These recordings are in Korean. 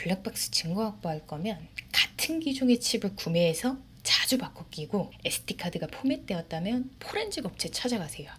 블랙박스 증거 확보할 거면 같은 기종의 칩을 구매해서 자주 바꿔 끼고 SD카드가 포맷되었다면 포렌식 업체 찾아가세요.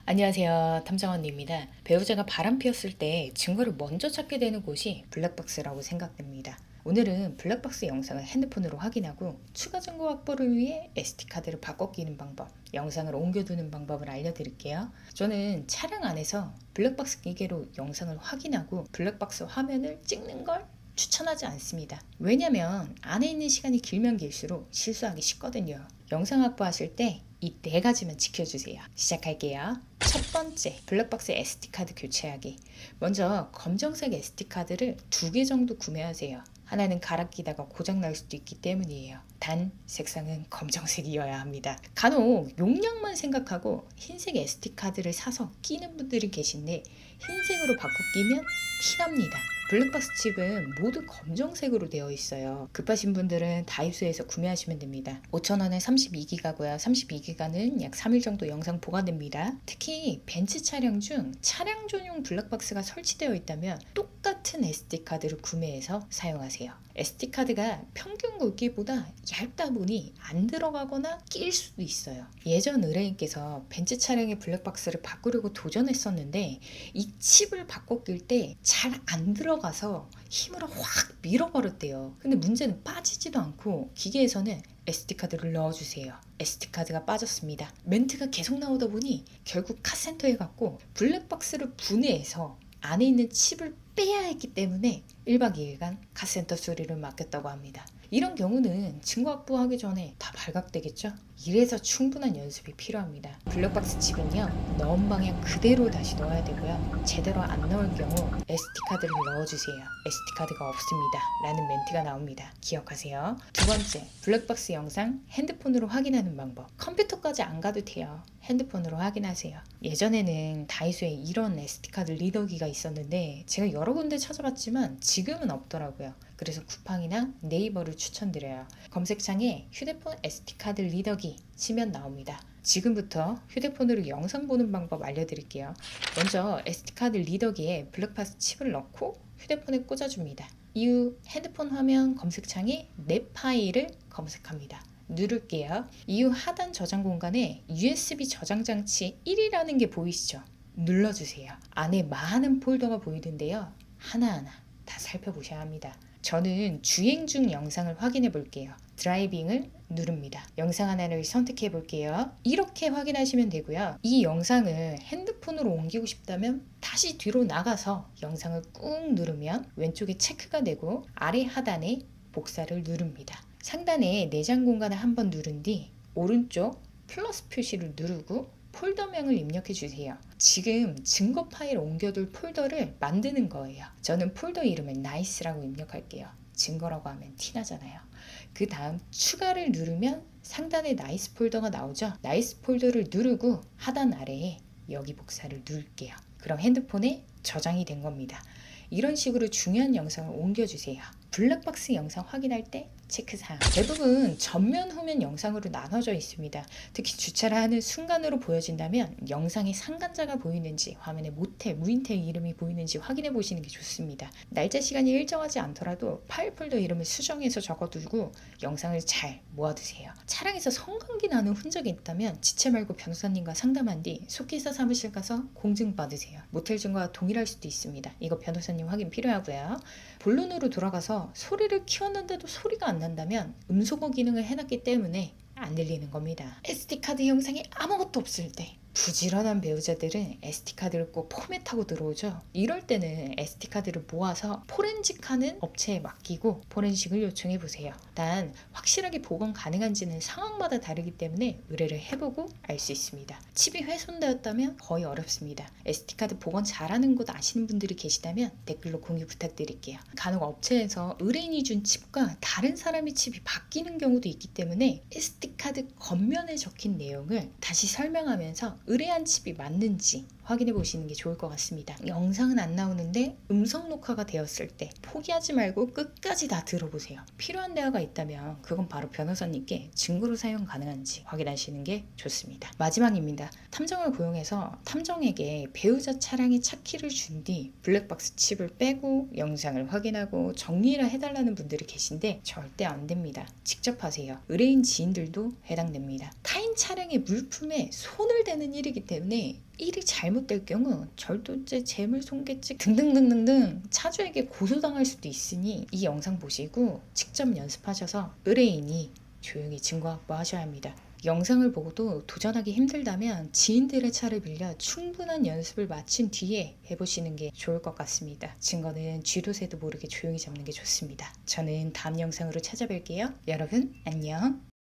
안녕하세요, 탐정언니입니다. 배우자가 바람 피웠을 때 증거를 먼저 찾게 되는 곳이 블랙박스라고 생각됩니다. 오늘은 블랙박스 영상을 핸드폰으로 확인하고 추가 증거 확보를 위해 SD카드를 바꿔 끼는 방법, 영상을 옮겨두는 방법을 알려드릴게요. 저는 차량 안에서 블랙박스 기계로 영상을 확인하고 블랙박스 화면을 찍는 걸 추천하지 않습니다. 왜냐면 안에 있는 시간이 길면 길수록 실수하기 쉽거든요. 영상 확보하실 때 이 4가지만 지켜주세요. 시작할게요. 첫 번째, 블랙박스 SD카드 교체하기. 먼저 검정색 SD카드를 2개 정도 구매하세요. 하나는 갈아 끼다가 고장날 수도 있기 때문이에요. 단 색상은 검정색이어야 합니다. 간혹 용량만 생각하고 흰색 SD카드를 사서 끼는 분들이 계신데 흰색으로 바꿔 끼면 티납니다. 블랙박스 칩은 모두 검정색으로 되어 있어요. 급하신 분들은 다이소에서 구매하시면 됩니다. 5,000원에 32기가고요. 32기가는 약 3일 정도 영상 보관됩니다. 특히 벤츠 차량 중 차량 전용 블랙박스가 설치되어 있다면 똑같은 SD카드를 구매해서 사용하세요. SD카드가 평균 굵기보다 얇다 보니 안 들어가거나 낄 수도 있어요. 예전 의뢰인께서 벤츠 차량의 블랙박스를 바꾸려고 도전했었는데 이 칩을 바꿔 낄 때 잘 안 들어가서 힘으로 확 밀어버렸대요. 근데 문제는 빠지지도 않고 기계에서는 SD카드를 넣어주세요. SD카드가 빠졌습니다. 멘트가 계속 나오다 보니 결국 카센터에 갔고 블랙박스를 분해해서 안에 있는 칩을 빼야 했기 때문에 1박 2일간 카센터 수리를 맡겼다고 합니다. 이런 경우는 증거 확보하기 전에 다 발각되겠죠? 이래서 충분한 연습이 필요합니다. 블랙박스 칩은요, 넣은 방향 그대로 다시 넣어야 되고요. 제대로 안 넣을 경우 SD카드를 넣어주세요. SD카드가 없습니다. 라는 멘트가 나옵니다. 기억하세요. 두 번째, 블랙박스 영상 핸드폰으로 확인하는 방법. 컴퓨터까지 안 가도 돼요. 핸드폰으로 확인하세요. 예전에는 다이소에 이런 SD카드 리더기가 있었는데 제가 여러 군데 찾아봤지만 지금은 없더라고요. 그래서 쿠팡이나 네이버를 추천드려요. 검색창에 휴대폰 SD카드 리더기 치면 나옵니다. 지금부터 휴대폰으로 영상 보는 방법 알려드릴게요. 먼저 SD카드 리더기에 블랙박스 칩을 넣고 휴대폰에 꽂아줍니다. 이후 핸드폰 화면 검색창에 내 파일을 검색합니다. 누를게요. 이후 하단 저장 공간에 USB 저장 장치 1이라는 게 보이시죠? 눌러주세요. 안에 많은 폴더가 보이는데요. 하나하나 다 살펴보셔야 합니다. 저는 주행 중 영상을 확인해 볼게요. 드라이빙을 누릅니다. 영상 하나를 선택해 볼게요. 이렇게 확인하시면 되고요. 이 영상을 핸드폰으로 옮기고 싶다면 다시 뒤로 나가서 영상을 꾹 누르면 왼쪽에 체크가 되고 아래 하단에 복사를 누릅니다. 상단에 내장 공간을 한번 누른 뒤 오른쪽 플러스 표시를 누르고 폴더명을 입력해 주세요. 지금 증거 파일 옮겨둘 폴더를 만드는 거예요. 저는 폴더 이름을 나이스라고 입력할게요. 증거라고 하면 티나잖아요. 그 다음 추가를 누르면 상단에 나이스 폴더가 나오죠. 나이스 폴더를 누르고 하단 아래에 여기 복사를 누를게요. 그럼 핸드폰에 저장이 된 겁니다. 이런 식으로 중요한 영상을 옮겨주세요. 블랙박스 영상 확인할 때 체크사항. 대부분 전면 후면 영상으로 나눠져 있습니다. 특히 주차를 하는 순간으로 보여진다면 영상에 상간자가 보이는지 화면에 모텔, 무인텔 이름이 보이는지 확인해 보시는 게 좋습니다. 날짜 시간이 일정하지 않더라도 파일 폴더 이름을 수정해서 적어두고 영상을 잘 모아두세요. 차량에서 성관계 나는 흔적이 있다면 지체 말고 변호사님과 상담한 뒤 속기사 사무실 가서 공증받으세요. 모텔 증거와 동일할 수도 있습니다. 이거 변호사님 확인 필요하고요. 본론으로 돌아가서 소리를 키웠는데도 소리가 안 난다면 음소거 기능을 해놨기 때문에 안 들리는 겁니다. SD카드 영상이 아무것도 없을 때 부지런한 배우자들은 SD카드를 꼭 포맷하고 들어오죠. 이럴 때는 SD카드를 모아서 포렌식하는 업체에 맡기고 포렌식을 요청해 보세요. 단 확실하게 복원 가능한지는 상황마다 다르기 때문에 의뢰를 해보고 알 수 있습니다. 칩이 훼손되었다면 거의 어렵습니다. SD카드 복원 잘하는 곳 아시는 분들이 계시다면 댓글로 공유 부탁드릴게요. 간혹 업체에서 의뢰인이 준 칩과 다른 사람의 칩이 바뀌는 경우도 있기 때문에 SD카드 겉면에 적힌 내용을 다시 설명하면서 의뢰한 칩이 맞는지 확인해 보시는 게 좋을 것 같습니다. 영상은 안 나오는데 음성 녹화가 되었을 때 포기하지 말고 끝까지 다 들어보세요. 필요한 대화가 있다면 그건 바로 변호사님께 증거로 사용 가능한지 확인하시는 게 좋습니다. 마지막입니다. 탐정을 고용해서 탐정에게 배우자 차량의 차키를 준 뒤 블랙박스 칩을 빼고 영상을 확인하고 정리를 해달라는 분들이 계신데 절대 안 됩니다. 직접 하세요. 의뢰인 지인들도 해당됩니다. 타인 차량의 물품에 손을 대는 일이기 때문에 일이 잘못될 경우 절도죄, 재물손괴죄 등등등등등 차주에게 고소당할 수도 있으니 이 영상 보시고 직접 연습하셔서 의뢰인이 조용히 증거 확보하셔야 합니다. 영상을 보고도 도전하기 힘들다면 지인들의 차를 빌려 충분한 연습을 마친 뒤에 해보시는 게 좋을 것 같습니다. 증거는 쥐도 새도 모르게 조용히 잡는 게 좋습니다. 저는 다음 영상으로 찾아뵐게요. 여러분 안녕.